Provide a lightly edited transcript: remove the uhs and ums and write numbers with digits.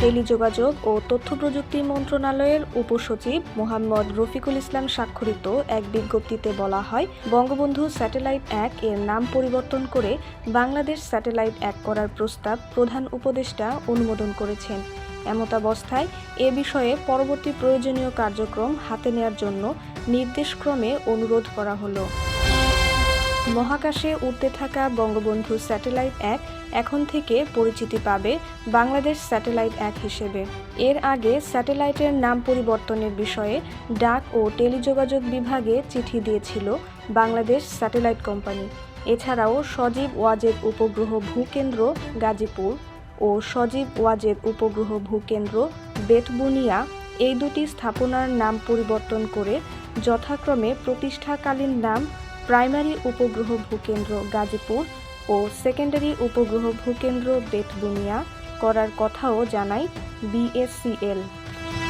টেলিযোগাযোগ ও তথ্য প্রযুক্তি মন্ত্রণালয়ের উপসচিব মোহাম্মদ রফিকুল ইসলাম স্বাক্ষরিত এক বিজ্ঞপ্তিতে বলা হয়, বঙ্গবন্ধু স্যাটেলাইট ১ এর নাম পরিবর্তন করে বাংলাদেশ স্যাটেলাইট ১ করার প্রস্তাব প্রধান উপদেষ্টা অনুমোদন করেছেন। এমতাবস্থায় এ বিষয়ে পরবর্তী প্রয়োজনীয় কার্যক্রম হাতে নেওয়ার জন্য নির্দেশক্রমে অনুরোধ করা হলো। মহাকাশে উড়তে থাকা বঙ্গবন্ধু স্যাটেলাইট ১ এখন থেকে পরিচিতি পাবে বাংলাদেশ স্যাটেলাইট ১ হিসেবে। এর আগে স্যাটেলাইটের নাম পরিবর্তনের বিষয়ে ডাক ও টেলিযোগাযোগ বিভাগে চিঠি দিয়েছিল বাংলাদেশ স্যাটেলাইট কোম্পানি। এছাড়াও সজীব ওয়াজেদ উপগ্রহ ভূকেন্দ্র গাজীপুর ও সজীব ওয়াজেদ উপগ্রহ ভূকেন্দ্র বেতবুনিয়া এই দুটি স্থাপনার নাম পরিবর্তন করে যথাক্রমে প্রতিষ্ঠাকালীন নাম প্রাইমারি উপগ্রহ ভূকেন্দ্র গাজীপুর ও সেকেন্ডারি উপগ্রহ ভূকেন্দ্র বেতবুনিয়া করার কথাও জানায় বিএসসিএল।